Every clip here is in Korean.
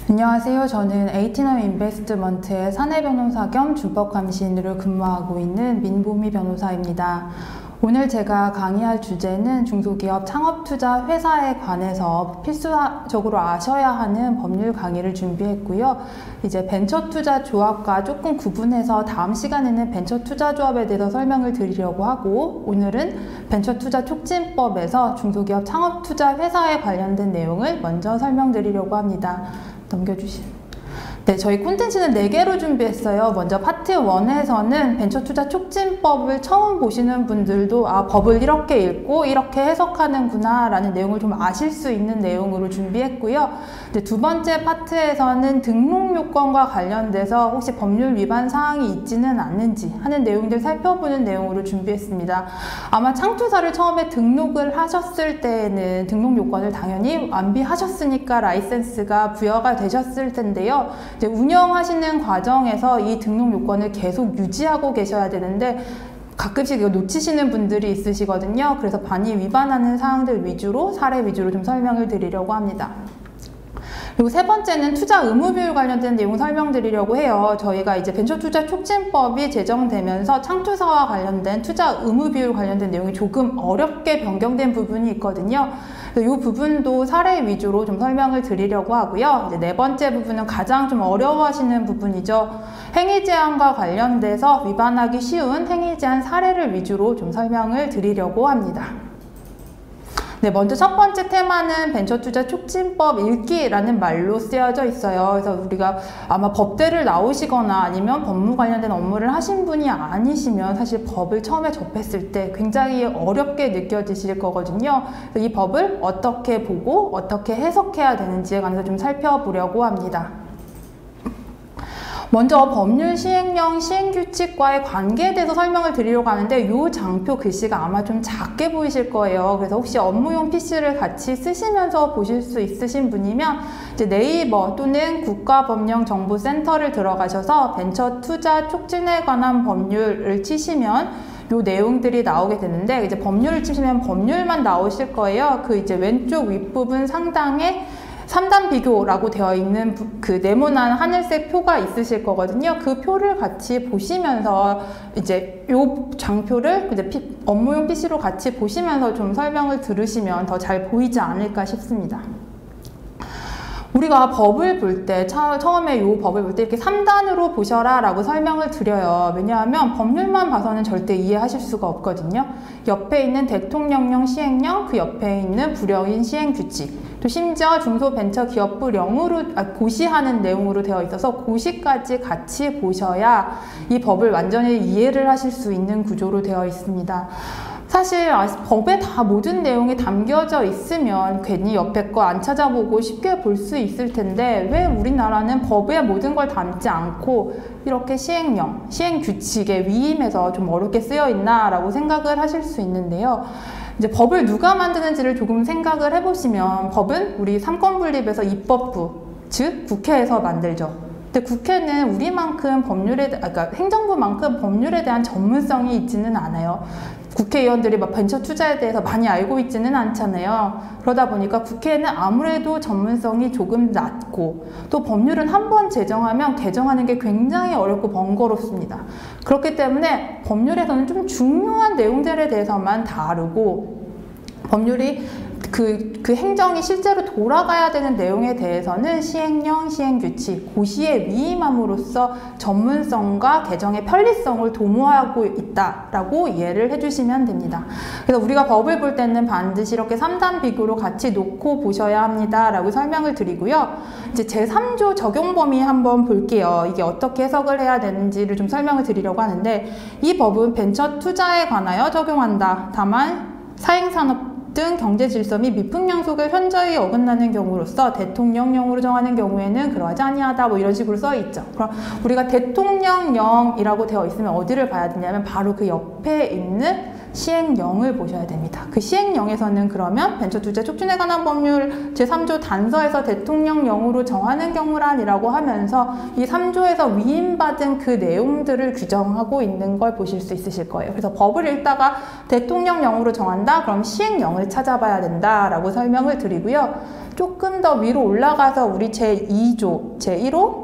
안녕하세요. 저는 에이티넘 인베스트먼트의 사내변호사 겸 준법감시인으로 근무하고 있는 민보미 변호사입니다. 오늘 제가 강의할 주제는 중소기업 창업투자 회사에 관해서 필수적으로 아셔야 하는 법률 강의를 준비했고요. 이제 벤처투자 조합과 조금 구분해서 다음 시간에는 벤처투자 조합에 대해서 설명을 드리려고 하고, 오늘은 벤처투자 촉진법에서 중소기업 창업투자 회사에 관련된 내용을 먼저 설명드리려고 합니다. 넘겨주시면. 네, 저희 콘텐츠는 4개로 준비했어요. 먼저 파트 1에서는 벤처투자 촉진법을 처음 보시는 분들도 법을 이렇게 읽고 이렇게 해석하는구나 라는 내용을 좀 아실 수 있는 내용으로 준비했고요. 이제 두 번째 파트에서는 등록 요건과 관련돼서 혹시 법률 위반 사항이 있지는 않는지 하는 내용들 살펴보는 내용으로 준비했습니다. 아마 창투사를 처음에 등록을 하셨을 때에는 등록 요건을 당연히 완비하셨으니까 라이센스가 부여가 되셨을 텐데요. 이제 운영하시는 과정에서 이 등록 요건을 계속 유지하고 계셔야 되는데 가끔씩 이거 놓치시는 분들이 있으시거든요. 그래서 많이 위반하는 사항들 위주로, 사례 위주로 좀 설명을 드리려고 합니다. 그리고 세 번째는 투자 의무 비율 관련된 내용 설명드리려고 해요. 저희가 이제 벤처투자 촉진법이 제정되면서 창투사와 관련된 투자 의무 비율 관련된 내용이 조금 어렵게 변경된 부분이 있거든요. 이 부분도 사례 위주로 좀 설명을 드리려고 하고요. 이제 네 번째 부분은 가장 좀 어려워하시는 부분이죠. 행위 제한과 관련돼서 위반하기 쉬운 행위 제한 사례를 위주로 좀 설명을 드리려고 합니다. 네, 먼저 첫 번째 테마는 벤처투자 촉진법 읽기라는 말로 쓰여져 있어요. 그래서 우리가 아마 법대를 나오시거나 아니면 법무 관련된 업무를 하신 분이 아니시면 사실 법을 처음에 접했을 때 굉장히 어렵게 느껴지실 거거든요. 그래서 이 법을 어떻게 보고 어떻게 해석해야 되는지에 관해서 좀 살펴보려고 합니다. 먼저 법률 시행령 시행규칙과의 관계에 대해서 설명을 드리려고 하는데 이 장표 글씨가 아마 좀 작게 보이실 거예요. 그래서 혹시 업무용 PC를 같이 쓰시면서 보실 수 있으신 분이면 이제 네이버 또는 국가법령정보센터를 들어가셔서 벤처투자 촉진에 관한 법률을 치시면 요 내용들이 나오게 되는데, 이제 법률을 치시면 법률만 나오실 거예요. 그 이제 왼쪽 윗부분 상단에 3단 비교라고 되어 있는 그 네모난 하늘색 표가 있으실 거거든요. 그 표를 같이 보시면서 이제 요 장표를 이제 업무용 PC로 같이 보시면서 좀 설명을 들으시면 더 잘 보이지 않을까 싶습니다. 우리가 법을 볼 때, 처음에 이 법을 볼 때 이렇게 3단으로 보셔라 라고 설명을 드려요. 왜냐하면 법률만 봐서는 절대 이해하실 수가 없거든요. 옆에 있는 대통령령 시행령, 그 옆에 있는 불령인 시행규칙, 또 심지어 중소벤처기업부령으로 고시하는 내용으로 되어 있어서 고시까지 같이 보셔야 이 법을 완전히 이해를 하실 수 있는 구조로 되어 있습니다. 사실 법에 다 모든 내용이 담겨져 있으면 괜히 옆에 거 안 찾아보고 쉽게 볼 수 있을 텐데 왜 우리나라는 법에 모든 걸 담지 않고 이렇게 시행령, 시행규칙에 위임해서 좀 어렵게 쓰여 있나 라고 생각을 하실 수 있는데요. 이제 법을 누가 만드는지를 조금 생각을 해보시면 법은 우리 삼권분립에서 입법부, 즉 국회에서 만들죠. 근데 국회는 우리만큼 그러니까 행정부만큼 법률에 대한 전문성이 있지는 않아요. 국회의원들이 막 벤처 투자에 대해서 많이 알고 있지는 않잖아요. 그러다 보니까 국회는 아무래도 전문성이 조금 낮고, 또 법률은 한 번 제정하면 개정하는 게 굉장히 어렵고 번거롭습니다. 그렇기 때문에 법률에서는 좀 중요한 내용들에 대해서만 다루고, 법률이 그 행정이 실제로 돌아가야 되는 내용에 대해서는 시행령, 시행규칙, 고시에 위임함으로써 전문성과 개정의 편리성을 도모하고 있다라고 이해를 해주시면 됩니다. 그래서 우리가 법을 볼 때는 반드시 이렇게 3단 비교로 같이 놓고 보셔야 합니다라고 설명을 드리고요. 이제 제3조 적용 범위 한번 볼게요. 이게 어떻게 해석을 해야 되는지를 좀 설명을 드리려고 하는데, 이 법은 벤처 투자에 관하여 적용한다. 다만 사행산업 등 경제질서 및 미풍양속을 현저히 어긋나는 경우로서 대통령령으로 정하는 경우에는 그러하지 아니하다, 뭐 이런 식으로 써 있죠. 그럼 우리가 대통령령이라고 되어 있으면 어디를 봐야 되냐면 바로 그 옆에 있는 시행령을 보셔야 됩니다. 그 시행령에서는 그러면 벤처투자 촉진에 관한 법률 제3조 단서에서 대통령령으로 정하는 경우란이라고 하면서 이 3조에서 위임받은 그 내용들을 규정하고 있는 걸 보실 수 있으실 거예요. 그래서 법을 읽다가 대통령령으로 정한다? 그럼 시행령을 찾아봐야 된다라고 설명을 드리고요. 조금 더 위로 올라가서 우리 제2조, 제1호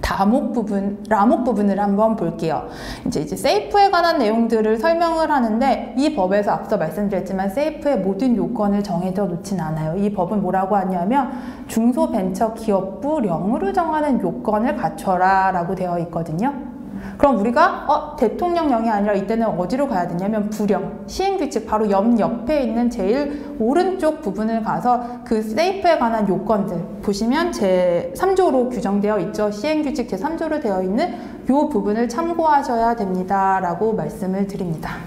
다목 부분, 라목 부분을 한번 볼게요. 이제 세이프에 관한 내용들을 설명을 하는데 이 법에서 앞서 말씀드렸지만 세이프의 모든 요건을 정해져 놓진 않아요. 이 법은 뭐라고 하냐면 중소벤처기업부령으로 정하는 요건을 갖춰라 라고 되어 있거든요. 그럼 우리가 대통령령이 아니라 이때는 어디로 가야 되냐면 부령, 시행규칙 바로 옆에 있는 제일 오른쪽 부분을 가서 그 세이프에 관한 요건들 보시면 제3조로 규정되어 있죠. 시행규칙 제3조로 되어 있는 이 부분을 참고하셔야 됩니다 라고 말씀을 드립니다.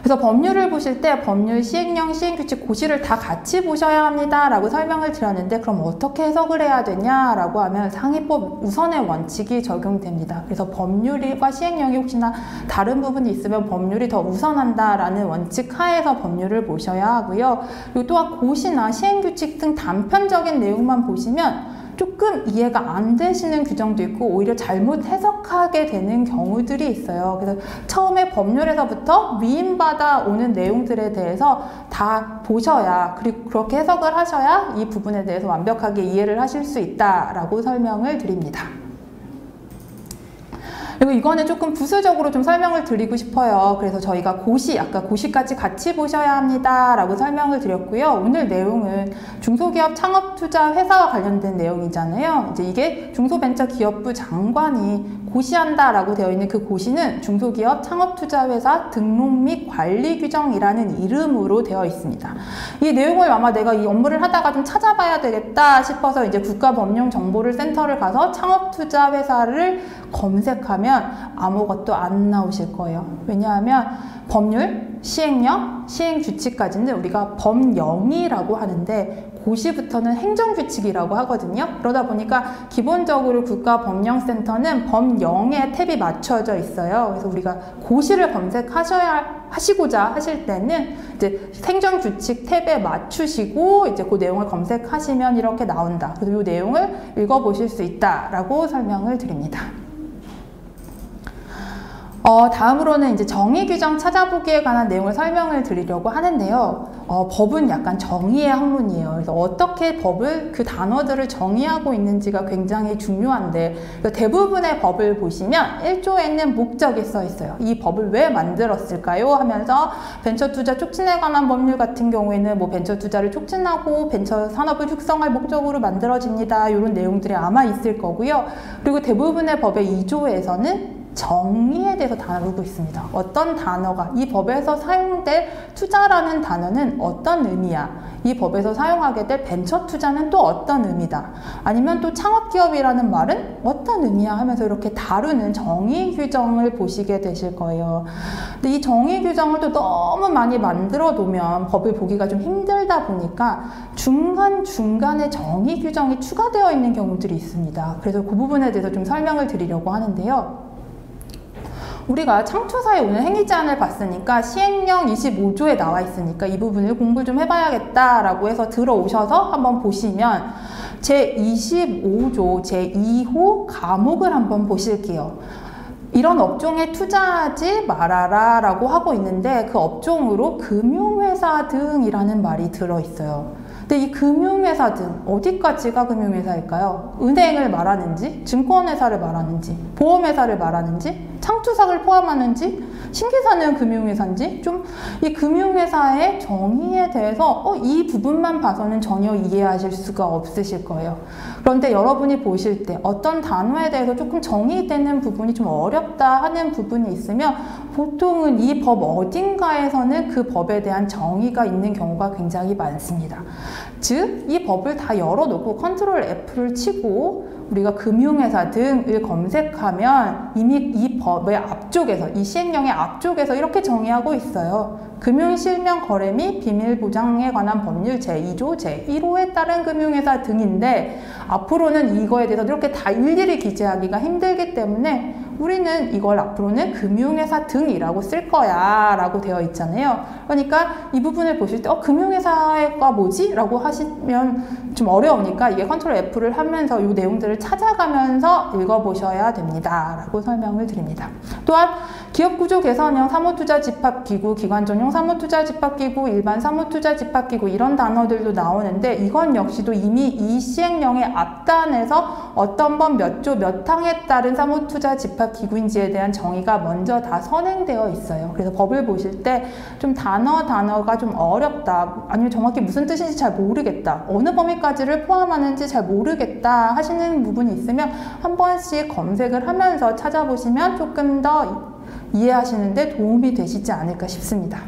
그래서 법률을 보실 때 법률, 시행령, 시행규칙, 고시를 다 같이 보셔야 합니다 라고 설명을 드렸는데 그럼 어떻게 해석을 해야 되냐라고 하면 상위법 우선의 원칙이 적용됩니다. 그래서 법률과 시행령이 혹시나 다른 부분이 있으면 법률이 더 우선한다라는 원칙 하에서 법률을 보셔야 하고요. 그리고 또한 고시나 시행규칙 등 단편적인 내용만 보시면 조금 이해가 안 되시는 규정도 있고 오히려 잘못 해석하게 되는 경우들이 있어요. 그래서 처음에 법률에서부터 위임받아 오는 내용들에 대해서 다 보셔야 그리고 그렇게 해석을 하셔야 이 부분에 대해서 완벽하게 이해를 하실 수 있다라고 설명을 드립니다. 그리고 이거는 조금 부수적으로 좀 설명을 드리고 싶어요. 그래서 저희가 아까 고시까지 같이 보셔야 합니다 라고 설명을 드렸고요. 오늘 내용은 중소기업 창업투자 회사와 관련된 내용이잖아요. 이제 이게 중소벤처기업부 장관이 고시한다라고 되어 있는 그 고시는 중소기업 창업투자회사 등록 및 관리 규정이라는 이름으로 되어 있습니다. 이 내용을 아마 내가 이 업무를 하다가 좀 찾아봐야 되겠다 싶어서 이제 국가법령정보센터를 가서 창업투자회사를 검색하면 아무것도 안 나오실 거예요. 왜냐하면 법률, 시행령, 시행규칙까지는 우리가 법령이라고 하는데 고시부터는 행정규칙이라고 하거든요. 그러다 보니까 기본적으로 국가법령센터는 법령에 탭이 맞춰져 있어요. 그래서 우리가 고시를 검색하시고자 하실 때는 이제 행정규칙 탭에 맞추시고 이제 그 내용을 검색하시면 이렇게 나온다. 그래서 이 내용을 읽어보실 수 있다라고 설명을 드립니다. 다음으로는 이제 정의 규정 찾아보기에 관한 내용을 설명을 드리려고 하는데요. 법은 약간 정의의 학문이에요. 그래서 어떻게 법을 그 단어들을 정의하고 있는지가 굉장히 중요한데 대부분의 법을 보시면 1조에는 목적이 써 있어요. 이 법을 왜 만들었을까요? 하면서 벤처투자 촉진에 관한 법률 같은 경우에는 뭐 벤처투자를 촉진하고 벤처 산업을 육성할 목적으로 만들어집니다. 이런 내용들이 아마 있을 거고요. 그리고 대부분의 법의 2조에서는 정의에 대해서 다루고 있습니다. 어떤 단어가 이 법에서 사용될 투자라는 단어는 어떤 의미야? 이 법에서 사용하게 될 벤처 투자는 또 어떤 의미다? 아니면 또 창업기업이라는 말은 어떤 의미야? 하면서 이렇게 다루는 정의 규정을 보시게 되실 거예요. 근데 이 정의 규정을 또 너무 많이 만들어 놓으면 법을 보기가 좀 힘들다 보니까 중간중간에 정의 규정이 추가되어 있는 경우들이 있습니다. 그래서 그 부분에 대해서 좀 설명을 드리려고 하는데요. 우리가 창투사에 오는 행위 제한을 봤으니까 시행령 25조에 나와 있으니까 이 부분을 공부 좀 해봐야겠다라고 해서 들어오셔서 한번 보시면 제25조 제2호 과목을 한번 보실게요. 이런 업종에 투자하지 말아라 라고 하고 있는데 그 업종으로 금융회사 등이라는 말이 들어있어요. 근데 이 금융회사 등 어디까지가 금융회사일까요? 은행을 말하는지, 증권회사를 말하는지, 보험회사를 말하는지, 창투사를 포함하는지, 신기사는 금융회사인지 좀 이 금융회사의 정의에 대해서 이 부분만 봐서는 전혀 이해하실 수가 없으실 거예요. 그런데 여러분이 보실 때 어떤 단어에 대해서 조금 정의되는 부분이 좀 어렵다 하는 부분이 있으면 보통은 이 법 어딘가에서는 그 법에 대한 정의가 있는 경우가 굉장히 많습니다. 즉, 이 법을 다 열어놓고 컨트롤 F를 치고 우리가 금융회사 등을 검색하면 이미 이 법의 앞쪽에서, 이 시행령의 앞쪽에서 이렇게 정의하고 있어요. 금융실명거래 및 비밀보장에 관한 법률 제2조 제1호에 따른 금융회사 등인데 앞으로는 이거에 대해서 이렇게 다 일일이 기재하기가 힘들기 때문에 우리는 이걸 앞으로는 금융회사 등이라고 쓸 거야 라고 되어 있잖아요. 그러니까 이 부분을 보실 때 금융회사가 뭐지? 라고 하시면 좀 어려우니까 이게 컨트롤 F를 하면서 이 내용들을 찾아가면서 읽어보셔야 됩니다 라고 설명을 드립니다. 또한 기업구조 개선형 사모투자집합기구, 기관전용 사모투자집합기구, 일반 사모투자집합기구 이런 단어들도 나오는데 이건 역시도 이미 이 시행령의 앞단에서 어떤 법 몇 조 몇 항에 따른 사모투자집합기구인지에 대한 정의가 먼저 다 선행되어 있어요. 그래서 법을 보실 때 좀 단어가 좀 어렵다, 아니면 정확히 무슨 뜻인지 잘 모르겠다, 어느 범위까지를 포함하는지 잘 모르겠다 하시는 부분이 있으면 한 번씩 검색을 하면서 찾아보시면 조금 더 이해하시는데 도움이 되시지 않을까 싶습니다.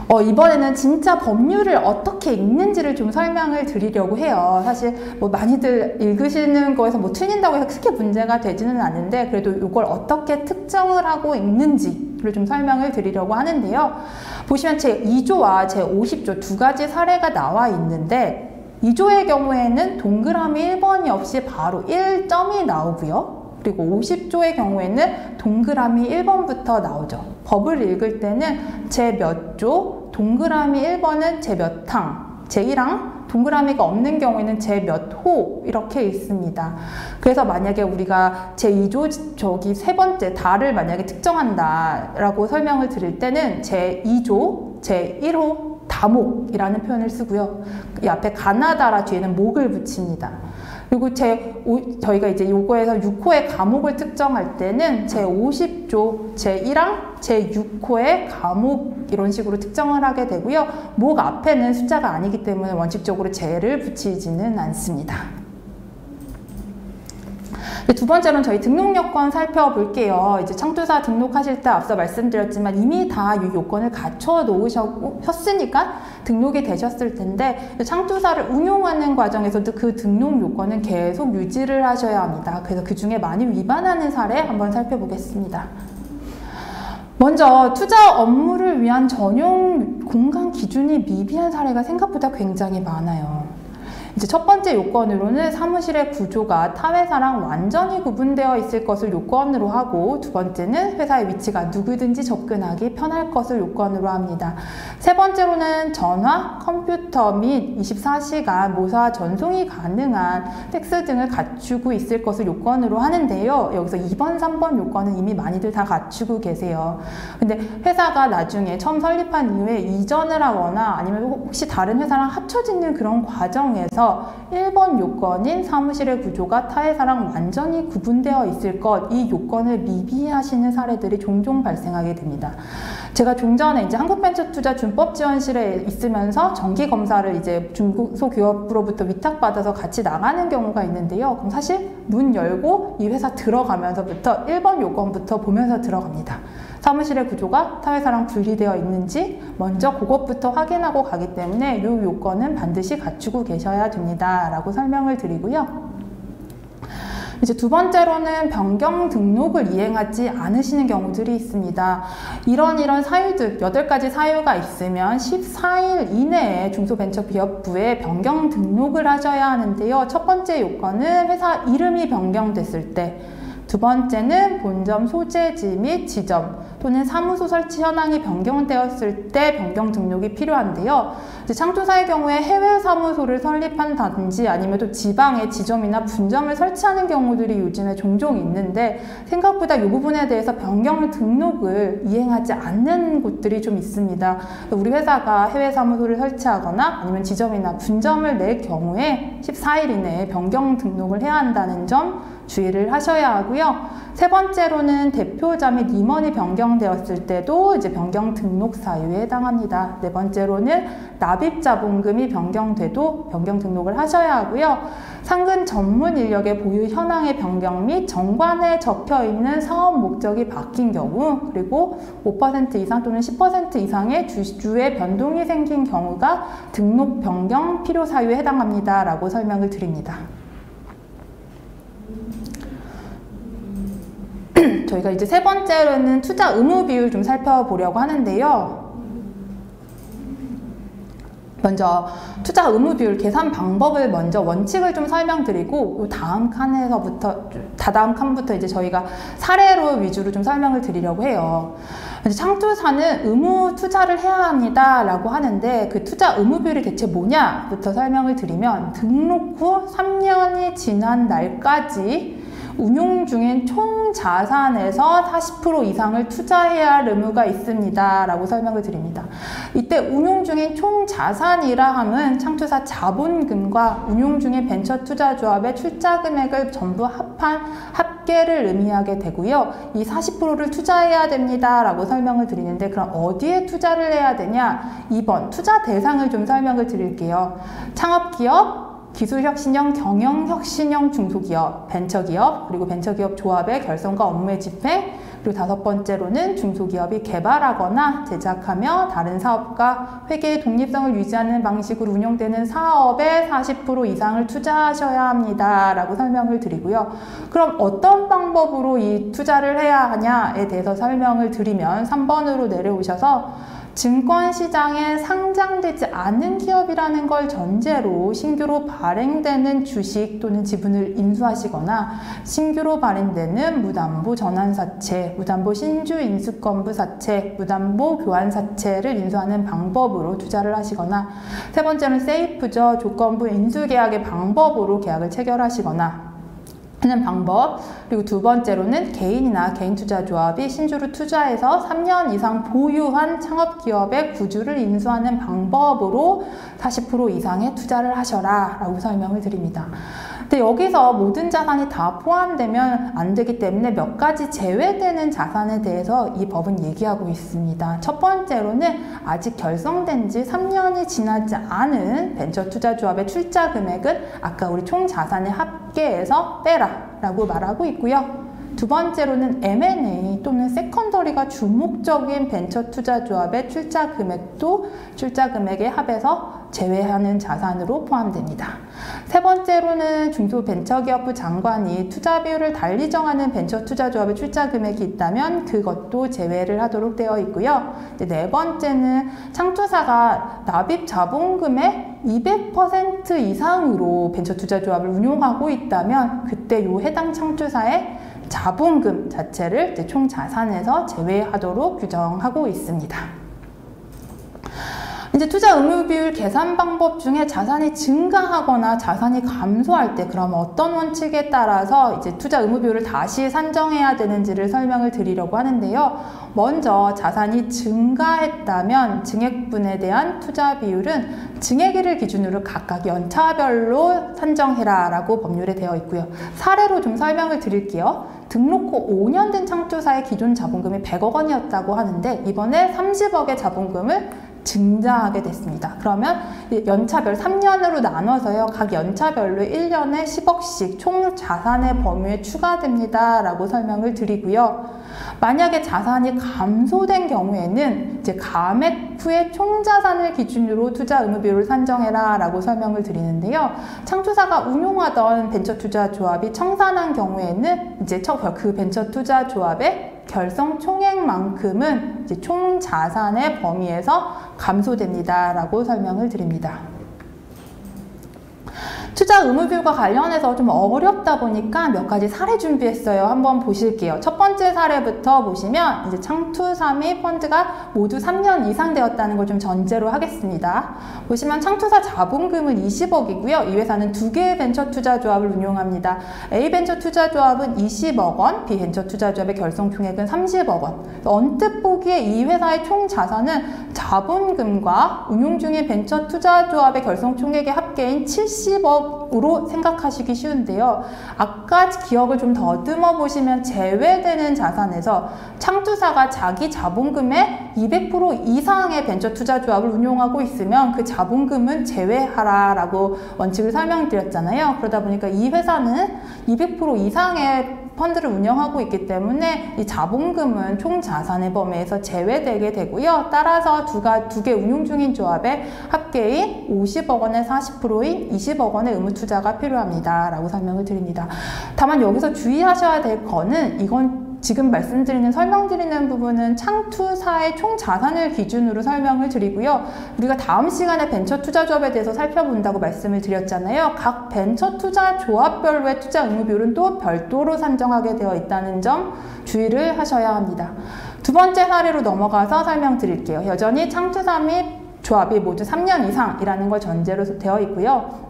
이번에는 진짜 법률을 어떻게 읽는지를 좀 설명을 드리려고 해요. 사실 뭐 많이들 읽으시는 거에서 뭐 틀린다고 해서 크게 문제가 되지는 않는데 그래도 이걸 어떻게 특정을 하고 읽는지를 좀 설명을 드리려고 하는데요. 보시면 제2조와 제50조 두 가지 사례가 나와 있는데 2조의 경우에는 동그라미 1번이 없이 바로 1점이 나오고요. 그리고 50조의 경우에는 동그라미 1번부터 나오죠. 법을 읽을 때는 제 몇 조, 동그라미 1번은 제 몇 항, 제 1항, 동그라미가 없는 경우에는 제 몇 호 이렇게 있습니다. 그래서 만약에 우리가 제 2조 저기 세 번째 다를 만약에 특정한다 라고 설명을 드릴 때는 제 2조, 제 1호 다목이라는 표현을 쓰고요. 이 앞에 가나다라 뒤에는 목을 붙입니다. 그리고 저희가 이제 요거에서 6호의 과목을 특정할 때는 제 50조 제 1항 제 6호의 과목 이런 식으로 특정을 하게 되고요. 목 앞에는 숫자가 아니기 때문에 원칙적으로 제를 붙이지는 않습니다. 두 번째로는 저희 등록 요건 살펴볼게요. 이제 창투사 등록하실 때 앞서 말씀드렸지만 이미 다 이 요건을 갖춰 놓으셨으니까 등록이 되셨을 텐데 창투사를 운용하는 과정에서도 그 등록 요건은 계속 유지를 하셔야 합니다. 그래서 그 중에 많이 위반하는 사례 한번 살펴보겠습니다. 먼저 투자 업무를 위한 전용 공간 기준이 미비한 사례가 생각보다 굉장히 많아요. 이제 첫 번째 요건으로는 사무실의 구조가 타 회사랑 완전히 구분되어 있을 것을 요건으로 하고, 두 번째는 회사의 위치가 누구든지 접근하기 편할 것을 요건으로 합니다. 세 번째로는 전화, 컴퓨터 및 24시간 모사 전송이 가능한 팩스 등을 갖추고 있을 것을 요건으로 하는데요. 여기서 2번, 3번 요건은 이미 많이들 다 갖추고 계세요. 근데 회사가 나중에 처음 설립한 이후에 이전을 하거나 아니면 혹시 다른 회사랑 합쳐지는 그런 과정에서 1번 요건인 사무실의 구조가 타 회사랑 완전히 구분되어 있을 것, 이 요건을 미비하시는 사례들이 종종 발생하게 됩니다. 제가 좀 전에 이제 한국벤처투자준법지원실에 있으면서 정기검사를 이제 중소기업으로부터 위탁받아서 같이 나가는 경우가 있는데요. 그럼 사실 문 열고 이 회사 들어가면서부터 1번 요건부터 보면서 들어갑니다. 사무실의 구조가 타 회사랑 분리되어 있는지 먼저 그것부터 확인하고 가기 때문에 이 요건은 반드시 갖추고 계셔야 됩니다 라고 설명을 드리고요. 이제 두 번째로는 변경 등록을 이행하지 않으시는 경우들이 있습니다. 이런 사유들, 8가지 사유가 있으면 14일 이내에 중소벤처기업부에 변경 등록을 하셔야 하는데요. 첫 번째 요건은 회사 이름이 변경됐을 때, 두 번째는 본점 소재지 및 지점 또는 사무소 설치 현황이 변경되었을 때 변경 등록이 필요한데요. 이제 창투사의 경우에 해외 사무소를 설립한다든지 아니면 또 지방에 지점이나 분점을 설치하는 경우들이 요즘에 종종 있는데 생각보다 이 부분에 대해서 변경 등록을 이행하지 않는 곳들이 좀 있습니다. 우리 회사가 해외 사무소를 설치하거나 아니면 지점이나 분점을 낼 경우에 14일 이내에 변경 등록을 해야 한다는 점 주의를 하셔야 하고요. 세 번째로는 대표자 및 임원이 변경되었을 때도 이제 변경 등록 사유에 해당합니다. 네 번째로는 납입자본금이 변경돼도 변경 등록을 하셔야 하고요. 상근 전문 인력의 보유 현황의 변경 및 정관에 적혀 있는 사업 목적이 바뀐 경우, 그리고 5% 이상 또는 10% 이상의 주주의 변동이 생긴 경우가 등록 변경 필요 사유에 해당합니다 라고 설명을 드립니다. 저희가 이제 세 번째로는 투자 의무 비율 좀 살펴보려고 하는데요. 먼저 투자 의무 비율 계산 방법을 먼저 원칙을 좀 설명드리고 다음 칸부터 이제 저희가 사례로 위주로 좀 설명을 드리려고 해요. 창투사는 의무 투자를 해야 합니다 라고 하는데 그 투자 의무 비율이 대체 뭐냐부터 설명을 드리면 등록 후 3년이 지난 날까지 운용 중인 총 자산에서 40% 이상을 투자해야 할 의무가 있습니다 라고 설명을 드립니다. 이때 운용 중인 총 자산이라 함은 창투사 자본금과 운용 중인 벤처 투자 조합의 출자 금액을 전부 합한 합계를 의미하게 되고요. 이 40%를 투자해야 됩니다 라고 설명을 드리는데 그럼 어디에 투자를 해야 되냐? 2번 투자 대상을 좀 설명을 드릴게요. 창업기업, 기술혁신형, 경영혁신형 중소기업, 벤처기업, 그리고 벤처기업 조합의 결성과 업무의 집행, 그리고 5번째로는 중소기업이 개발하거나 제작하며 다른 사업과 회계의 독립성을 유지하는 방식으로 운영되는 사업에 40% 이상을 투자하셔야 합니다 라고 설명을 드리고요. 그럼 어떤 방법으로 이 투자를 해야 하냐에 대해서 설명을 드리면 3번으로 내려오셔서 증권시장에 상장되지 않은 기업이라는 걸 전제로 신규로 발행되는 주식 또는 지분을 인수하시거나 신규로 발행되는 무담보 전환사채, 무담보 신주 인수권부사채, 무담보 교환사채를 인수하는 방법으로 투자를 하시거나 세 번째는 세이프죠. 조건부 인수계약의 방법으로 계약을 체결하시거나 하는 방법. 그리고 두 번째로는 개인이나 개인투자조합이 신주로 투자해서 3년 이상 보유한 창업기업의 구주를 인수하는 방법으로 40% 이상의 투자를 하셔라 라고 설명을 드립니다. 근데 여기서 모든 자산이 다 포함되면 안 되기 때문에 몇 가지 제외되는 자산에 대해서 이 법은 얘기하고 있습니다. 첫 번째로는 아직 결성된 지 3년이 지나지 않은 벤처투자조합의 출자 금액은 아까 우리 총 자산의 합계에서 빼라 라고 말하고 있고요. 두 번째로는 M&A 또는 세컨더리가 주목적인 벤처투자조합의 출자 금액도 출자 금액의 합에서 제외하는 자산으로 포함됩니다. 세 번째로는 중소벤처기업부 장관이 투자 비율을 달리 정하는 벤처투자조합의 출자 금액이 있다면 그것도 제외를 하도록 되어 있고요. 네 번째는 창투사가 납입 자본금의 200% 이상으로 벤처투자조합을 운용하고 있다면 그때 요 해당 창투사의 자본금 자체를 총 자산에서 제외하도록 규정하고 있습니다. 이제 투자 의무 비율 계산 방법 중에 자산이 증가하거나 자산이 감소할 때 그럼 어떤 원칙에 따라서 이제 투자 의무 비율을 다시 산정해야 되는지를 설명을 드리려고 하는데요. 먼저 자산이 증가했다면 증액분에 대한 투자 비율은 증액일을 기준으로 각각 연차별로 산정해라 라고 법률에 되어 있고요. 사례로 좀 설명을 드릴게요. 등록 후 5년 된 창투사의 기존 자본금이 100억 원이었다고 하는데 이번에 30억의 자본금을 증자하게 됐습니다. 그러면 연차별 3년으로 나눠서요. 각 연차별로 1년에 10억씩 총 자산의 범위에 추가됩니다. 라고 설명을 드리고요. 만약에 자산이 감소된 경우에는 이제 감액 후에 총 자산을 기준으로 투자 의무 비율을 산정해라 라고 설명을 드리는데요. 창투사가 운용하던 벤처투자조합이 청산한 경우에는 이제 그 벤처투자조합의 결성 총액만큼은 이제 총 자산의 범위에서 감소됩니다 라고 설명을 드립니다. 투자 의무 비율과 관련해서 좀 어렵다 보니까 몇 가지 사례 준비했어요. 한번 보실게요. 첫 번째 사례부터 보시면 이제 창투사 및 펀드가 모두 3년 이상 되었다는 걸 좀 전제로 하겠습니다. 보시면 창투사 자본금은 20억이고요. 이 회사는 두 개의 벤처 투자 조합을 운용합니다. A 벤처 투자 조합은 20억 원, B 벤처 투자 조합의 결성 총액은 30억 원. 언뜻 보기에 이 회사의 총 자산은 자본금과 운용 중인 벤처 투자 조합의 결성 총액의 합계인 70억 으로 생각하시기 쉬운데요. 아까 기억을 좀 더듬어 보시면 제외되는 자산에서 창투사가 자기 자본금의 200% 이상의 벤처 투자 조합을 운용하고 있으면 그 자본금은 제외하라 라고 원칙을 설명드렸잖아요. 그러다 보니까 이 회사는 200% 이상의 펀드를 운영하고 있기 때문에 이 자본금은 총 자산의 범위에서 제외되게 되고요. 따라서 두 개 운용 중인 조합의 합계인 50억 원의 40%인 20억 원의 의무 투자가 필요합니다. 라고 설명을 드립니다. 다만 여기서 주의하셔야 될 거는 이건 지금 설명드리는 부분은 창투사의 총 자산을 기준으로 설명을 드리고요. 우리가 다음 시간에 벤처 투자 조합에 대해서 살펴본다고 말씀을 드렸잖아요. 각 벤처 투자 조합별로의 투자 의무 비율은 또 별도로 산정하게 되어 있다는 점 주의를 하셔야 합니다. 두 번째 사례로 넘어가서 설명드릴게요. 여전히 창투사 및 조합이 모두 3년 이상이라는 걸 전제로 되어 있고요.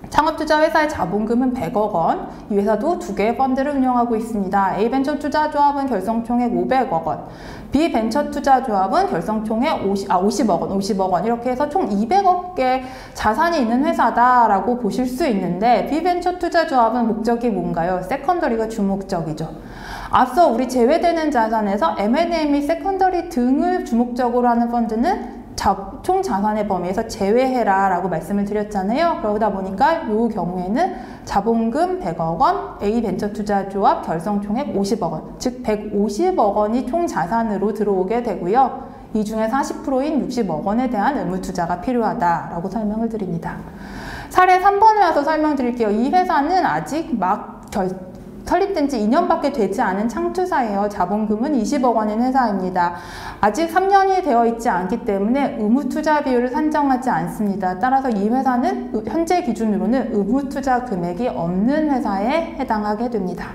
창업투자 회사의 자본금은 100억 원, 이 회사도 2개의 펀드를 운영하고 있습니다. A벤처 투자조합은 결성총액 500억 원, B벤처 투자조합은 결성총액 50억 원 이렇게 해서 총 200억의 자산이 있는 회사다라고 보실 수 있는데 B벤처 투자조합은 목적이 뭔가요? 세컨더리가 주목적이죠. 앞서 우리 제외되는 자산에서 M&A 및 세컨더리 등을 주목적으로 하는 펀드는 총 자산의 범위에서 제외해라 라고 말씀을 드렸잖아요. 그러다 보니까 이 경우에는 자본금 100억 원, A벤처투자조합 결성총액 50억 원, 즉 150억 원이 총 자산으로 들어오게 되고요. 이 중에 40%인 60억 원에 대한 의무투자가 필요하다라고 설명을 드립니다. 사례 3번에 와서 설명드릴게요. 이 회사는 아직 설립된 지 2년밖에 되지 않은 창투사예요. 자본금은 20억 원인 회사입니다. 아직 3년이 되어 있지 않기 때문에 의무투자 비율을 산정하지 않습니다. 따라서 이 회사는 현재 기준으로는 의무투자 금액이 없는 회사에 해당하게 됩니다.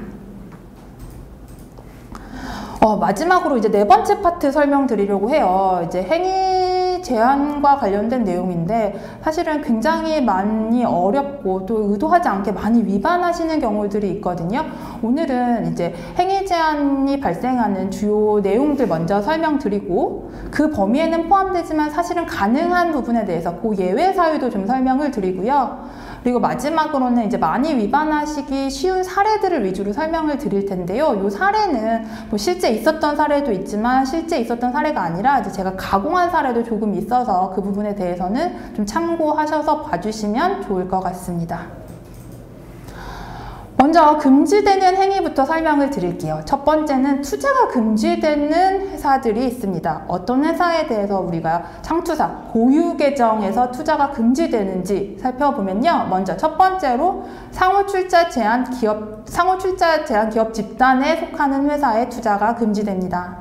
마지막으로 이제 네 번째 파트 설명드리려고 해요. 이제 행위 제한과 관련된 내용인데 사실은 굉장히 많이 어렵고 또 의도하지 않게 많이 위반하시는 경우들이 있거든요. 오늘은 이제 행위 제한이 발생하는 주요 내용들 먼저 설명드리고 그 범위에는 포함되지만 사실은 가능한 부분에 대해서 그 예외 사유도 좀 설명을 드리고요. 그리고 마지막으로는 이제 많이 위반하시기 쉬운 사례들을 위주로 설명을 드릴 텐데요. 이 사례는 뭐 실제 있었던 사례도 있지만 실제 있었던 사례가 아니라 이제 제가 가공한 사례도 조금 있어서 그 부분에 대해서는 좀 참고하셔서 봐주시면 좋을 것 같습니다. 먼저 금지되는 행위부터 설명을 드릴게요. 첫 번째는 투자가 금지되는 회사들이 있습니다. 어떤 회사에 대해서 우리가 창투사, 고유 계정에서 투자가 금지되는지 살펴보면요. 먼저 첫 번째로 상호출자 제한 기업 집단에 속하는 회사의 투자가 금지됩니다.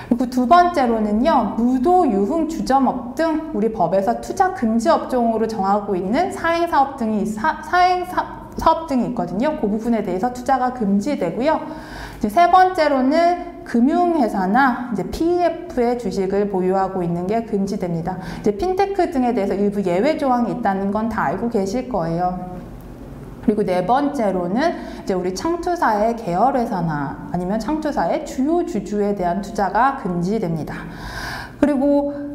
그리고 두 번째로는요, 무도, 유흥, 주점업 등 우리 법에서 투자 금지 업종으로 정하고 있는 사업 등이 있거든요. 그 부분에 대해서 투자가 금지되고요. 이제 세 번째로는 금융회사나 이제 PEF의 주식을 보유하고 있는 게 금지됩니다. 이제 핀테크 등에 대해서 일부 예외 조항이 있다는 건 다 알고 계실 거예요. 그리고 네 번째로는 이제 우리 창투사의 계열회사나 아니면 창투사의 주요 주주에 대한 투자가 금지됩니다. 그리고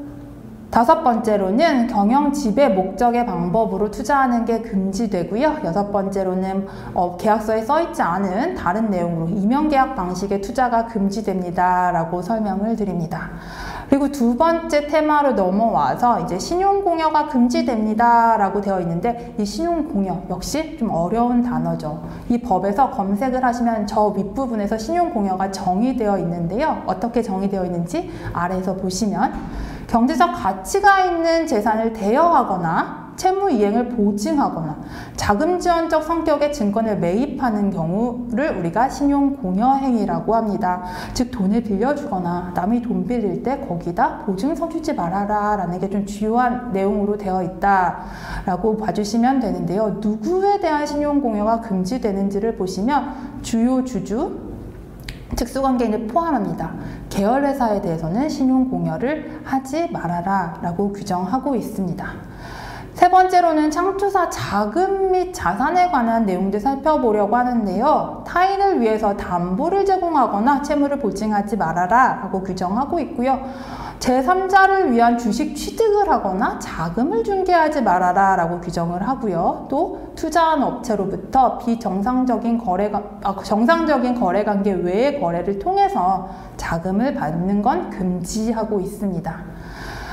다섯 번째로는 경영 지배 목적의 방법으로 투자하는 게 금지되고요. 여섯 번째로는 계약서에 써있지 않은 다른 내용으로 이명계약 방식의 투자가 금지됩니다. 라고 설명을 드립니다. 그리고 두 번째 테마로 넘어와서 이제 신용공여가 금지됩니다. 라고 되어 있는데 이 신용공여 역시 좀 어려운 단어죠. 이 법에서 검색을 하시면 저 윗부분에서 신용공여가 정의되어 있는데요. 어떻게 정의되어 있는지 아래에서 보시면 경제적 가치가 있는 재산을 대여하거나 채무 이행을 보증하거나 자금 지원적 성격의 증권을 매입하는 경우를 우리가 신용공여 행위라고 합니다. 즉 돈을 빌려주거나 남이 돈 빌릴 때 거기다 보증서 주지 말아라 라는 게 좀 주요한 내용으로 되어 있다라고 봐주시면 되는데요. 누구에 대한 신용공여가 금지되는지를 보시면 주요 주주, 특수관계인을 포함합니다. 계열회사에 대해서는 신용공여를 하지 말아라 라고 규정하고 있습니다. 세 번째로는 창투사 자금 및 자산에 관한 내용들 살펴보려고 하는데요. 타인을 위해서 담보를 제공하거나 채무를 보증하지 말아라 라고 규정하고 있고요. 제3자를 위한 주식 취득을 하거나 자금을 중개하지 말아라 라고 규정을 하고요. 또 투자한 업체로부터 정상적인 거래 관계 외의 거래를 통해서 자금을 받는 건 금지하고 있습니다.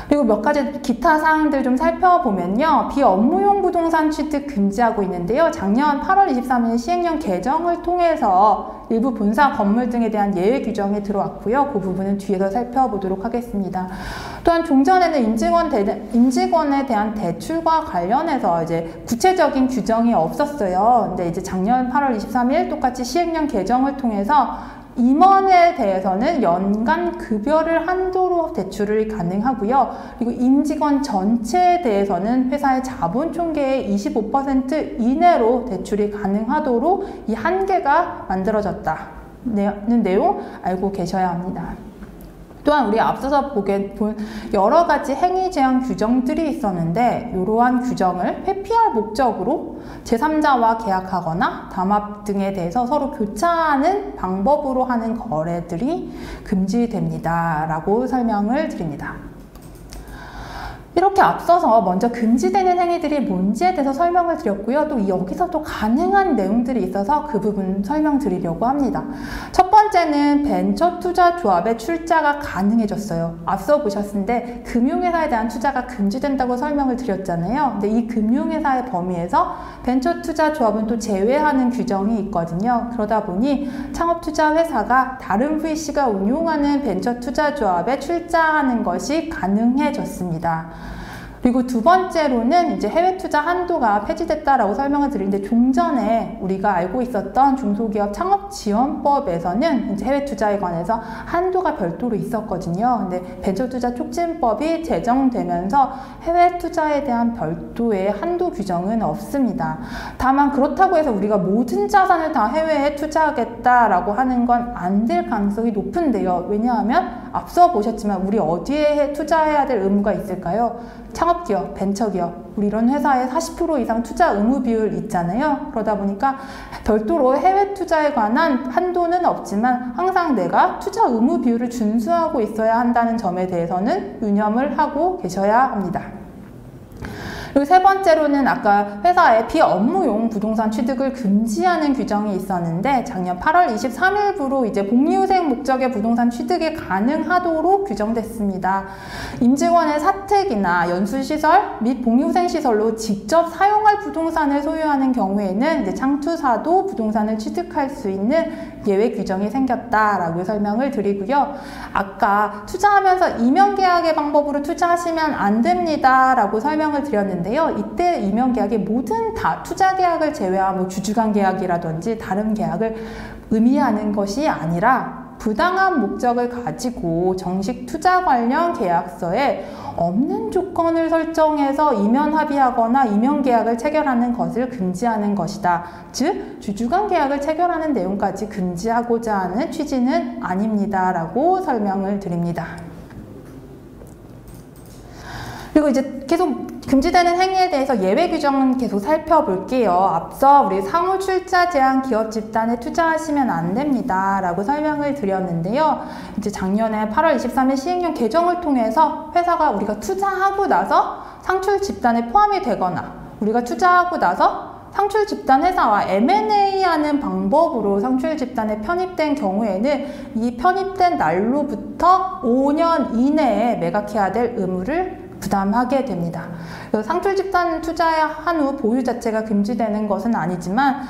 그리고 몇 가지 기타 사항들 좀 살펴보면요. 비업무용 부동산 취득 금지하고 있는데요. 작년 8월 23일 시행령 개정을 통해서 일부 본사 건물 등에 대한 예외 규정이 들어왔고요. 그 부분은 뒤에서 살펴보도록 하겠습니다. 또한 종전에는 임직원에 대한 대출과 관련해서 이제 구체적인 규정이 없었어요. 근데 이제 작년 8월 23일 똑같이 시행령 개정을 통해서 임원에 대해서는 연간 급여를 한도로 대출이 가능하고요. 그리고 임직원 전체에 대해서는 회사의 자본 총계의 25% 이내로 대출이 가능하도록 이 한계가 만들어졌다는 내용 알고 계셔야 합니다. 또한 우리 앞서서 본 여러 가지 행위 제한 규정들이 있었는데 이러한 규정을 회피할 목적으로 제3자와 계약하거나 담합 등에 대해서 서로 교차하는 방법으로 하는 거래들이 금지됩니다. 라고 설명을 드립니다. 이렇게 앞서서 먼저 금지되는 행위들이 뭔지에 대해서 설명을 드렸고요. 또 여기서도 가능한 내용들이 있어서 그 부분 설명드리려고 합니다. 첫 번째는 벤처 투자 조합의 출자가 가능해졌어요. 앞서 보셨는데 금융회사에 대한 투자가 금지된다고 설명을 드렸잖아요. 근데 이 금융회사의 범위에서 벤처 투자 조합은 또 제외하는 규정이 있거든요. 그러다 보니 창업투자회사가 다른 VC가 운용하는 벤처 투자 조합에 출자하는 것이 가능해졌습니다. 그리고 두 번째로는 이제 해외 투자 한도가 폐지됐다라고 설명을 드리는데 종전에 우리가 알고 있었던 중소기업 창업지원법에서는 이제 해외 투자에 관해서 한도가 별도로 있었거든요. 근데 벤처투자 촉진법이 제정되면서 해외 투자에 대한 별도의 한도 규정은 없습니다. 다만 그렇다고 해서 우리가 모든 자산을 다 해외에 투자하겠다라고 하는 건 안 될 가능성이 높은데요. 왜냐하면 앞서 보셨지만 우리 어디에 투자해야 될 의무가 있을까요? 창업기업, 벤처기업, 우리 이런 회사에 40% 이상 투자 의무 비율 있잖아요. 그러다 보니까 별도로 해외 투자에 관한 한도는 없지만 항상 내가 투자 의무 비율을 준수하고 있어야 한다는 점에 대해서는 유념을 하고 계셔야 합니다. 그리고 세 번째로는 아까 회사의 비업무용 부동산 취득을 금지하는 규정이 있었는데 작년 8월 23일부로 이제 복리후생 목적의 부동산 취득이 가능하도록 규정됐습니다. 임직원의 사택이나 연수시설 및 복리후생시설로 직접 사용할 부동산을 소유하는 경우에는 이제 창투사도 부동산을 취득할 수 있는 예외 규정이 생겼다라고 설명을 드리고요. 아까 투자하면서 이면계약의 방법으로 투자하시면 안 됩니다 라고 설명을 드렸는데 이때 이면계약의 모든 다 투자계약을 제외한 뭐 주주간계약이라든지 다른 계약을 의미하는 것이 아니라 부당한 목적을 가지고 정식 투자 관련 계약서에 없는 조건을 설정해서 이면 합의하거나 이면 계약을 체결하는 것을 금지하는 것이다. 즉 주주간 계약을 체결하는 내용까지 금지하고자 하는 취지는 아닙니다 라고 설명을 드립니다. 그리고 이제 계속 금지되는 행위에 대해서 예외 규정은 계속 살펴볼게요. 앞서 우리 상호 출자 제한 기업 집단에 투자하시면 안 됩니다 라고 설명을 드렸는데요. 이제 작년에 8월 23일 시행령 개정을 통해서 회사가 우리가 투자하고 나서 상출 집단에 포함이 되거나 우리가 투자하고 나서 상출 집단 회사와 M&A 하는 방법으로 상출 집단에 편입된 경우에는 이 편입된 날로부터 5년 이내에 매각해야 될 의무를 부담하게 됩니다. 상출 집단 투자한 후 보유 자체가 금지되는 것은 아니지만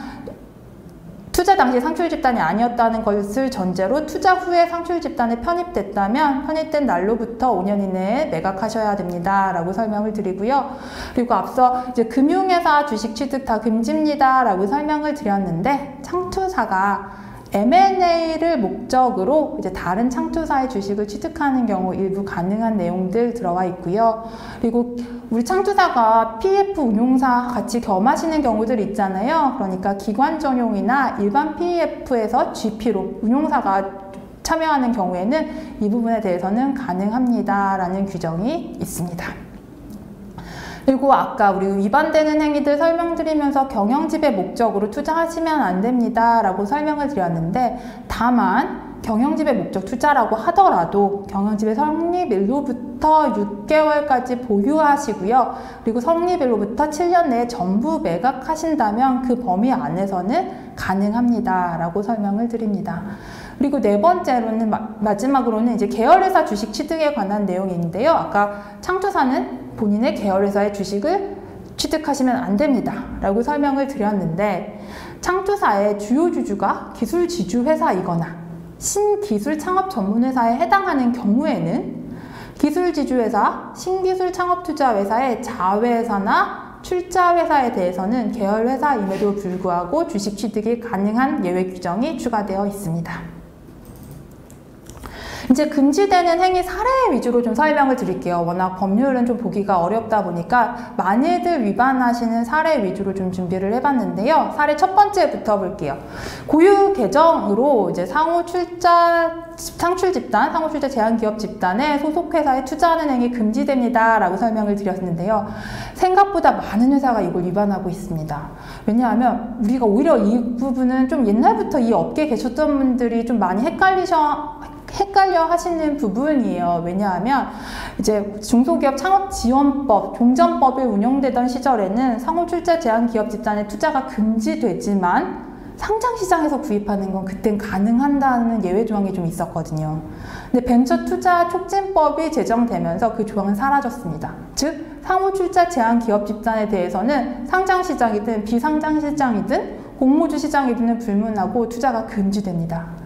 투자 당시 상출 집단이 아니었다는 것을 전제로 투자 후에 상출 집단에 편입됐다면 편입된 날로부터 5년 이내에 매각하셔야 됩니다 라고 설명을 드리고요. 그리고 앞서 이제 금융회사 주식 취득 다 금지입니다 라고 설명을 드렸는데 창투사가 M&A를 목적으로 이제 다른 창투사의 주식을 취득하는 경우 일부 가능한 내용들 들어와 있고요. 그리고 우리 창투사가 PF 운용사 같이 겸하시는 경우들 있잖아요. 그러니까 기관 전용이나 일반 PF에서 GP로 운용사가 참여하는 경우에는 이 부분에 대해서는 가능합니다 라는 규정이 있습니다. 그리고 아까 우리 위반되는 행위들 설명드리면서 경영지배 목적으로 투자하시면 안 됩니다 라고 설명을 드렸는데 다만 경영지배 목적 투자라고 하더라도 경영지배 성립일로부터 6개월까지 보유하시고요. 그리고 성립일로부터 7년 내에 전부 매각하신다면 그 범위 안에서는 가능합니다 라고 설명을 드립니다. 그리고 네 번째로는 마지막으로는 이제 계열회사 주식 취득에 관한 내용인데요. 아까 창투사는 본인의 계열회사의 주식을 취득하시면 안 됩니다 라고 설명을 드렸는데 창투사의 주요 주주가 기술 지주 회사이거나 신기술 창업 전문회사에 해당하는 경우에는 기술 지주회사, 신기술 창업 투자 회사의 자회사나 출자회사에 대해서는 계열회사임에도 불구하고 주식 취득이 가능한 예외 규정이 추가되어 있습니다. 이제 금지되는 행위 사례 위주로 좀 설명을 드릴게요. 워낙 법률은 좀 보기가 어렵다 보니까 많이들 위반하시는 사례 위주로 좀 준비를 해봤는데요. 사례 첫 번째부터 볼게요. 고유 계정으로 이제 상출 제한 기업 집단에 소속회사에 투자하는 행위 금지됩니다. 라고 설명을 드렸는데요. 생각보다 많은 회사가 이걸 위반하고 있습니다. 왜냐하면 우리가 오히려 이 부분은 좀 옛날부터 이 업계에 계셨던 분들이 좀 많이 헷갈려 하시는 부분이에요. 왜냐하면 이제 중소기업 창업지원법, 종전법이 운영되던 시절에는 상호출자 제한 기업 집단의 투자가 금지되지만 상장시장에서 구입하는 건 그땐 가능한다는 예외 조항이 좀 있었거든요. 근데 벤처 투자 촉진법이 제정되면서 그 조항은 사라졌습니다. 즉 상호출자 제한 기업 집단에 대해서는 상장시장이든 비상장시장이든 공모주 시장이든 불문하고 투자가 금지됩니다.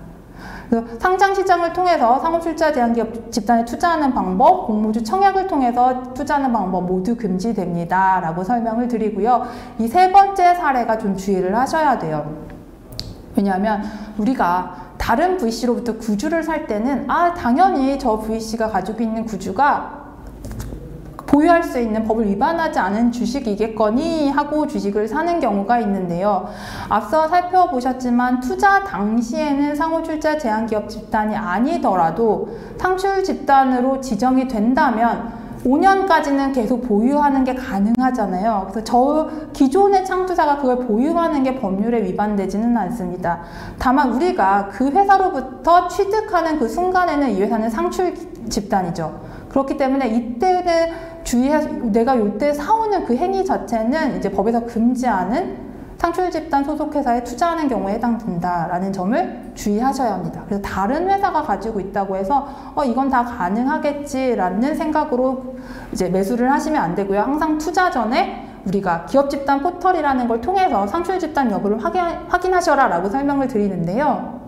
그래서 상장시장을 통해서 상호출자 제한 기업 집단에 투자하는 방법, 공모주 청약을 통해서 투자하는 방법 모두 금지됩니다. 라고 설명을 드리고요. 이 세 번째 사례가 좀 주의를 하셔야 돼요. 왜냐하면 우리가 다른 VC로부터 구주를 살 때는 당연히 저 VC가 가지고 있는 구주가 보유할 수 있는 법을 위반하지 않은 주식이겠거니 하고 주식을 사는 경우가 있는데요. 앞서 살펴보셨지만 투자 당시에는 상호출자 제한기업 집단이 아니더라도 상출 집단으로 지정이 된다면 5년까지는 계속 보유하는 게 가능하잖아요. 그래서 저 기존의 창투사가 그걸 보유하는 게 법률에 위반되지는 않습니다. 다만 우리가 그 회사로부터 취득하는 그 순간에는 이 회사는 상출 집단이죠. 그렇기 때문에 이때는 내가 이때 사오는 그 행위 자체는 이제 법에서 금지하는 상출 집단 소속 회사에 투자하는 경우에 해당된다라는 점을 주의하셔야 합니다. 그래서 다른 회사가 가지고 있다고 해서 이건 다 가능하겠지라는 생각으로 이제 매수를 하시면 안 되고요. 항상 투자 전에 우리가 기업 집단 포털이라는 걸 통해서 상출 집단 여부를 확인하셔라라고 설명을 드리는데요.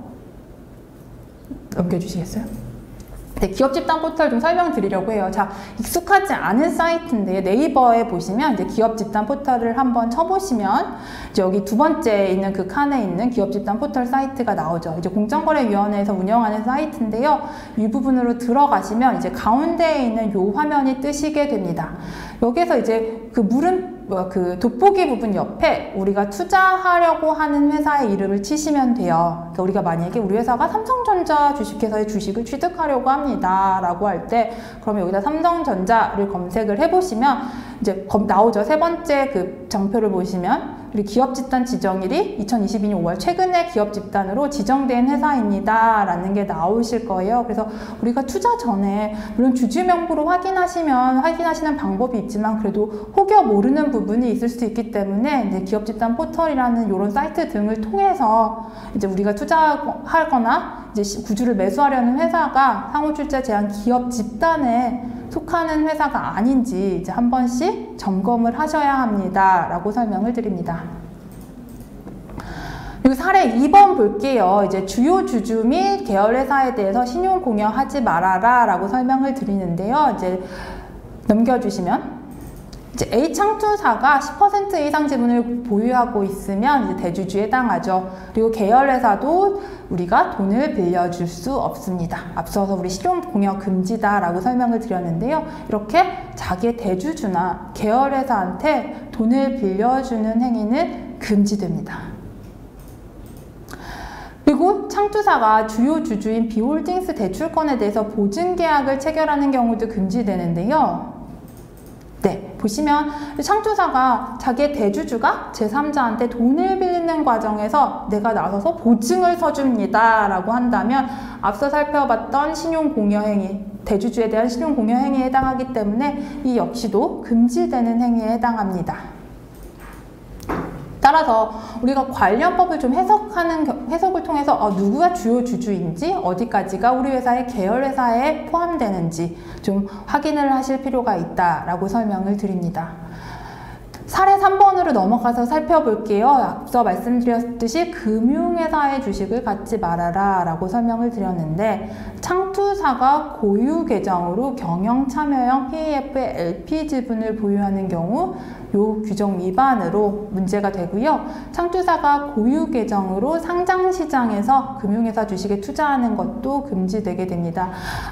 넘겨주시겠어요? 네, 기업 집단 포털 좀 설명드리려고 해요. 자, 익숙하지 않은 사이트인데 네이버에 보시면 이제 기업 집단 포털을 한번 쳐보시면 이제 여기 두 번째 있는 그 칸에 있는 기업 집단 포털 사이트가 나오죠. 이제 공정거래위원회에서 운영하는 사이트인데요. 이 부분으로 들어가시면 이제 가운데에 있는 요 화면이 뜨시게 됩니다. 여기서 이제 그 돋보기 부분 옆에 우리가 투자하려고 하는 회사의 이름을 치시면 돼요. 그러니까 우리가 만약에 우리 회사가 삼성전자 주식회사의 주식을 취득하려고 합니다. 라고 할 때, 그러면 여기다 삼성전자를 검색을 해보시면 이제 나오죠. 세 번째 그 장표를 보시면 우리 기업 집단 지정일이 2022년 5월 최근에 기업 집단으로 지정된 회사입니다. 라는 게 나오실 거예요. 그래서 우리가 투자 전에 물론 주주 명부로 확인하시는 방법이 있지만 그래도 혹여 모르는 부분이 있을 수 있기 때문에 이제 기업 집단 포털이라는 이런 사이트 등을 통해서 이제 우리가 투자하거나 이제 구주를 매수하려는 회사가 상호출자 제한 기업 집단에 속하는 회사가 아닌지 이제 한 번씩 점검을 하셔야 합니다. 라고 설명을 드립니다. 그리고 사례 2번 볼게요. 이제 주요 주주 및 계열회사에 대해서 신용 공여하지 말아라 라고 설명을 드리는데요. 이제 넘겨주시면 이제 A 창투사가 10% 이상 지분을 보유하고 있으면 이제 대주주에 해당하죠. 그리고 계열회사도 우리가 돈을 빌려줄 수 없습니다. 앞서서 우리 신용 공여 금지다라고 설명을 드렸는데요. 이렇게 자기의 대주주나 계열회사한테 돈을 빌려주는 행위는 금지됩니다. 그리고 창투사가 주요 주주인 B홀딩스 대출권에 대해서 보증계약을 체결하는 경우도 금지되는데요. 네, 보시면 창투사가 자기의 대주주가 제3자한테 돈을 빌리는 과정에서 내가 나서서 보증을 서줍니다 라고 한다면 앞서 살펴봤던 신용공여행위, 대주주에 대한 신용공여행위에 해당하기 때문에 이 역시도 금지되는 행위에 해당합니다. 따라서 우리가 관련법을 좀 해석을 통해서 누구가 주요 주주인지 어디까지가 우리 회사의 계열회사에 포함되는지 좀 확인을 하실 필요가 있다라고 설명을 드립니다. 사례 3번으로 넘어가서 살펴볼게요. 앞서 말씀드렸듯이 금융회사의 주식을 갖지 말아라 라고 설명을 드렸는데 창투사가 고유 계정으로 경영참여형 PEF의 LP 지분을 보유하는 경우 요 규정 위반으로 문제가 되고요. 창투사가 고유 계정으로 상장시장에서 금융회사 주식에 투자하는 것도 금지되게 됩니다.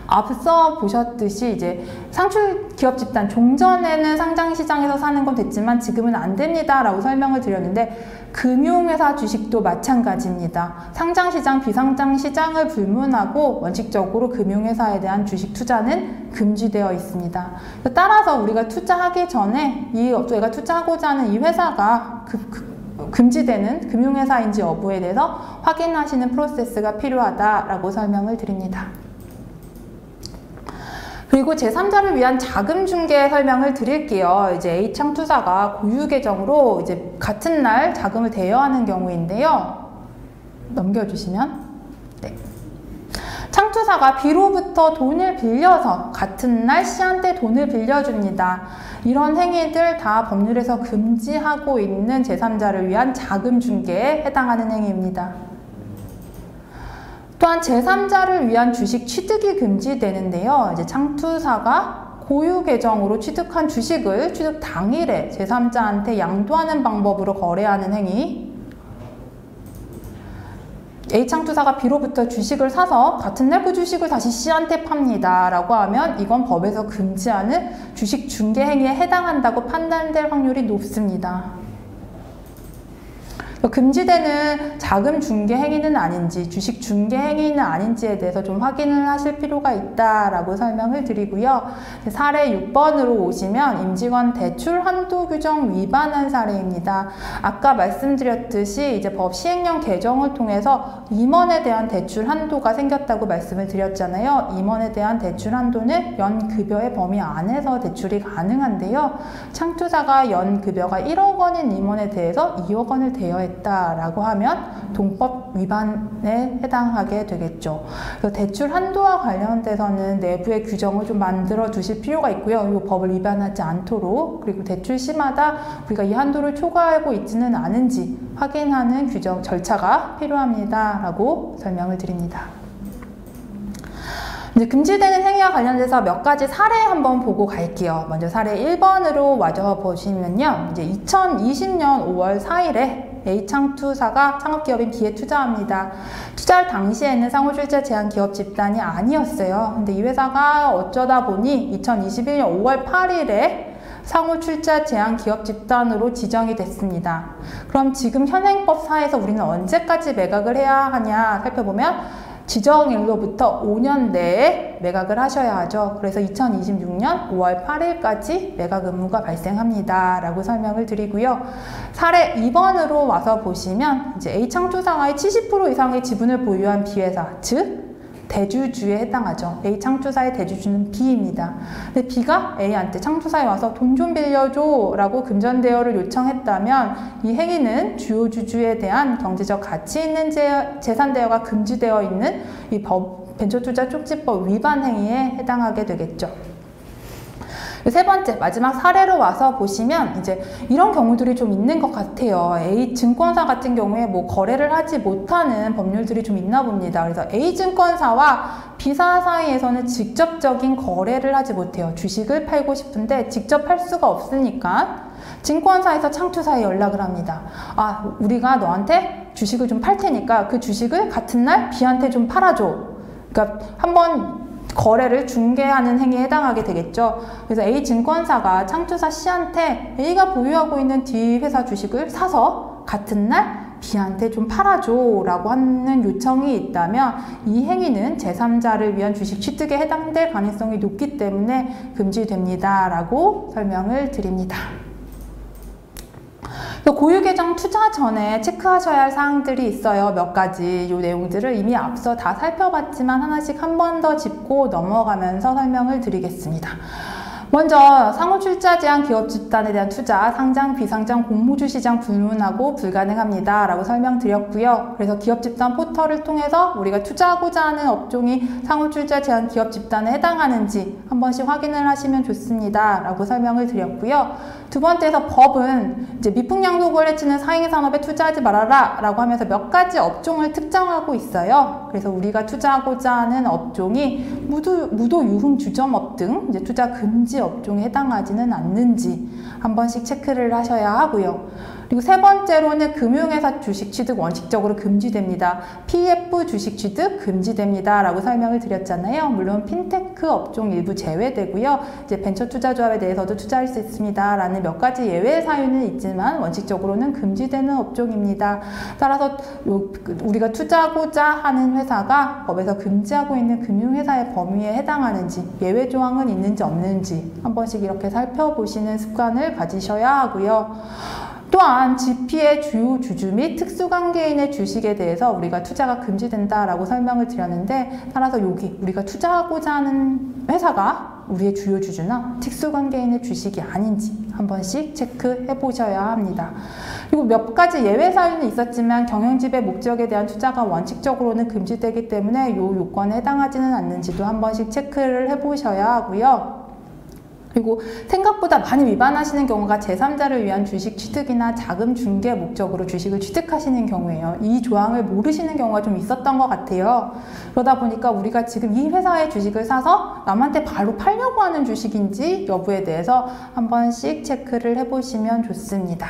앞서 보셨듯이 이제 상출 기업 집단 종전에는 상장시장에서 사는 건 됐지만 지금은 안 됩니다 라고 설명을 드렸는데 금융회사 주식도 마찬가지입니다. 상장시장, 비상장시장을 불문하고 원칙적으로 금융회사에 대한 주식 투자는 금지되어 있습니다. 따라서 우리가 투자하기 전에 내가 투자하고자 하는 이 회사가 금지되는 금융회사인지 여부에 대해서 확인하시는 프로세스가 필요하다라고 설명을 드립니다. 그리고 제3자를 위한 자금 중개 설명을 드릴게요. 이제 A창투사가 고유 계정으로 이제 같은 날 자금을 대여하는 경우인데요. 넘겨주시면. 네. 창투사가 B로부터 돈을 빌려서 같은 날 C한테 돈을 빌려줍니다. 이런 행위들 다 법률에서 금지하고 있는 제3자를 위한 자금 중개에 해당하는 행위입니다. 또한 제3자를 위한 주식 취득이 금지되는데요. 이제 창투사가 고유 계정으로 취득한 주식을 취득 당일에 제3자한테 양도하는 방법으로 거래하는 행위. A창투사가 B로부터 주식을 사서 같은 날 그 주식을 다시 C한테 팝니다 라고 하면 이건 법에서 금지하는 주식 중개 행위에 해당한다고 판단될 확률이 높습니다. 금지되는 자금 중개 행위는 아닌지 주식 중개 행위는 아닌지에 대해서 좀 확인을 하실 필요가 있다라고 설명을 드리고요. 사례 6번으로 오시면 임직원 대출 한도 규정 위반한 사례입니다. 아까 말씀드렸듯이 이제 법 시행령 개정을 통해서 임원에 대한 대출 한도가 생겼다고 말씀을 드렸잖아요. 임원에 대한 대출 한도는 연급여의 범위 안에서 대출이 가능한데요. 창투사가 연급여가 1억 원인 임원에 대해서 2억 원을 대여했다 라고 하면 동법 위반에 해당하게 되겠죠. 대출 한도와 관련돼서는 내부의 규정을 좀 만들어 두실 필요가 있고요. 이 법을 위반하지 않도록, 그리고 대출 시마다 우리가 이 한도를 초과하고 있지는 않은지 확인하는 규정 절차가 필요합니다 라고 설명을 드립니다. 이제 금지되는 행위와 관련돼서 몇 가지 사례 한번 보고 갈게요. 먼저 사례 1번으로 와서 보시면요. 이제 2020년 5월 4일에 A창투사가 창업기업인 B에 투자합니다. 투자할 당시에는 상호출자 제한 기업 집단이 아니었어요. 근데 이 회사가 어쩌다 보니 2021년 5월 8일에 상호출자 제한 기업 집단으로 지정이 됐습니다. 그럼 지금 현행법상에서 우리는 언제까지 매각을 해야 하냐 살펴보면 지정일로부터 5년 내에 매각을 하셔야 하죠. 그래서 2026년 5월 8일까지 매각 의무가 발생합니다 라고 설명을 드리고요. 사례 2번으로 와서 보시면 이제 A창투사의 70% 이상의 지분을 보유한 B회사, 즉 대주주에 해당하죠. A창투사의 대주주는 B입니다. 근데 B가 A한테 창투사에 와서 돈 좀 빌려줘 라고 금전 대여를 요청했다면 이 행위는 주요 주주에 대한 경제적 가치 있는 재산 대여가 금지되어 있는 이 벤처투자 쪽지법 위반 행위에 해당하게 되겠죠. 세 번째, 마지막 사례로 와서 보시면 이제 이런 경우들이 좀 있는 것 같아요. A증권사 같은 경우에 뭐 거래를 하지 못하는 법률들이 좀 있나 봅니다. 그래서 A증권사와 B사 사이에서는 직접적인 거래를 하지 못해요. 주식을 팔고 싶은데 직접 할 수가 없으니까 증권사에서 창투사에 연락을 합니다. 아, 우리가 너한테 주식을 좀 팔 테니까 그 주식을 같은 날 B한테 좀 팔아줘. 그러니까 한번 거래를 중개하는 행위에 해당하게 되겠죠. 그래서 A증권사가 창투사 C한테 A가 보유하고 있는 D 회사 주식을 사서 같은 날 B한테 좀 팔아줘 라고 하는 요청이 있다면 이 행위는 제3자를 위한 주식 취득에 해당될 가능성이 높기 때문에 금지됩니다 라고 설명을 드립니다. 고유 계정 투자 전에 체크하셔야 할 사항들이 있어요. 몇 가지. 이 내용들을 이미 앞서 다 살펴봤지만 하나씩 한 번 더 짚고 넘어가면서 설명을 드리겠습니다. 먼저 상호출자 제한 기업 집단에 대한 투자, 상장, 비상장, 공모주 시장 불문하고 불가능합니다 라고 설명드렸고요. 그래서 기업 집단 포털을 통해서 우리가 투자하고자 하는 업종이 상호출자 제한 기업 집단에 해당하는지 한 번씩 확인을 하시면 좋습니다 라고 설명을 드렸고요. 두 번째에서 법은 이제 미풍양속을 해치는 사행산업에 투자하지 말아라 라고 하면서 몇 가지 업종을 특정하고 있어요. 그래서 우리가 투자하고자 하는 업종이 무도 유흥 주점업 등 이제 투자 금지 업종에 해당하지는 않는지 한 번씩 체크를 하셔야 하고요. 그리고 세 번째로는 금융회사 주식 취득 원칙적으로 금지됩니다. PF 주식 취득 금지됩니다 라고 설명을 드렸잖아요. 물론 핀테크 업종 일부 제외되고요. 이제 벤처 투자조합에 대해서도 투자할 수 있습니다 라는 몇 가지 예외 사유는 있지만 원칙적으로는 금지되는 업종입니다. 따라서 우리가 투자하고자 하는 회사가 법에서 금지하고 있는 금융회사의 범위에 해당하는지, 예외 조항은 있는지 없는지 한 번씩 이렇게 살펴보시는 습관을 가지셔야 하고요. 또한 GP의 주요 주주 및 특수관계인의 주식에 대해서 우리가 투자가 금지된다라고 설명을 드렸는데, 따라서 여기 우리가 투자하고자 하는 회사가 우리의 주요 주주나 특수관계인의 주식이 아닌지 한 번씩 체크해 보셔야 합니다. 그리고 몇 가지 예외 사유는 있었지만 경영지배 목적에 대한 투자가 원칙적으로는 금지되기 때문에 이 요건에 해당하지는 않는지도 한 번씩 체크를 해 보셔야 하고요. 그리고 생각보다 많이 위반하시는 경우가 제3자를 위한 주식 취득이나 자금 중개 목적으로 주식을 취득하시는 경우예요. 이 조항을 모르시는 경우가 좀 있었던 것 같아요. 그러다 보니까 우리가 지금 이 회사의 주식을 사서 남한테 바로 팔려고 하는 주식인지 여부에 대해서 한 번씩 체크를 해보시면 좋습니다.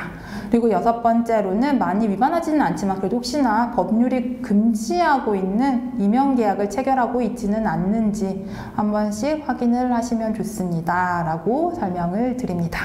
그리고 여섯 번째로는 많이 위반하지는 않지만 그래도 혹시나 법률이 금지하고 있는 임용계약을 체결하고 있지는 않는지 한 번씩 확인을 하시면 좋습니다 라고 설명을 드립니다.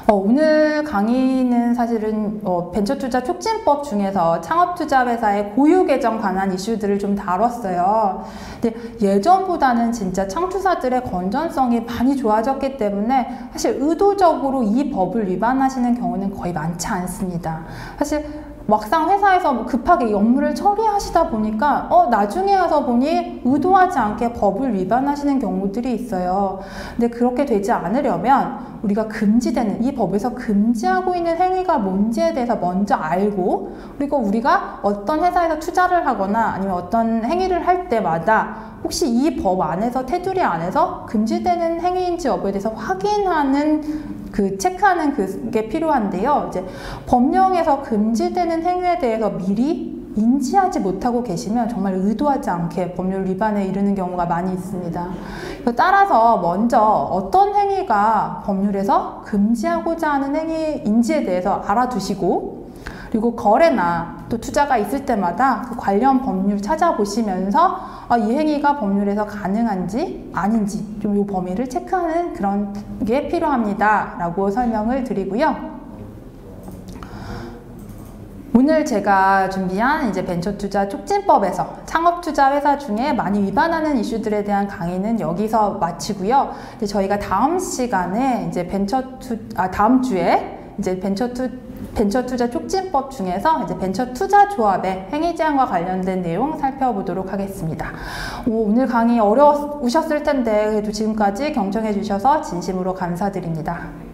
오늘 강의는 사실은 벤처투자 촉진법 중에서 창업투자회사의 고유계정 관한 이슈들을 좀 다뤘어요. 근데 예전보다는 진짜 창투사들의 건전성이 많이 좋아졌기 때문에 사실 의도적으로 이 법을 위반하시는 경우는 거의 많지 않습니다. 사실 막상 회사에서 급하게 이 업무를 처리하시다 보니까 나중에 와서 보니 의도하지 않게 법을 위반하시는 경우들이 있어요. 근데 그렇게 되지 않으려면 우리가 금지되는, 이 법에서 금지하고 있는 행위가 뭔지에 대해서 먼저 알고, 그리고 우리가 어떤 회사에서 투자를 하거나 아니면 어떤 행위를 할 때마다 혹시 이 법 안에서, 테두리 안에서 금지되는 행위인지 여부에 대해서 확인하는 체크하는 그게 필요한데요. 이제 법령에서 금지되는 행위에 대해서 미리 인지하지 못하고 계시면 정말 의도하지 않게 법률 위반에 이르는 경우가 많이 있습니다. 따라서 먼저 어떤 행위가 법률에서 금지하고자 하는 행위인지에 대해서 알아두시고, 그리고 거래나 또 투자가 있을 때마다 그 관련 법률 찾아보시면서 이 행위가 법률에서 가능한지 아닌지 좀 이 범위를 체크하는 그런 게 필요합니다 라고 설명을 드리고요. 오늘 제가 준비한 이제 벤처투자 촉진법에서 창업투자 회사 중에 많이 위반하는 이슈들에 대한 강의는 여기서 마치고요. 이제 저희가 다음 시간에 이제 다음 주에 이제 벤처투자 촉진법 중에서 이제 벤처투자조합의 행위 제한과 관련된 내용 살펴보도록 하겠습니다. 오늘 강의 어려우셨을 텐데 그래도 지금까지 경청해 주셔서 진심으로 감사드립니다.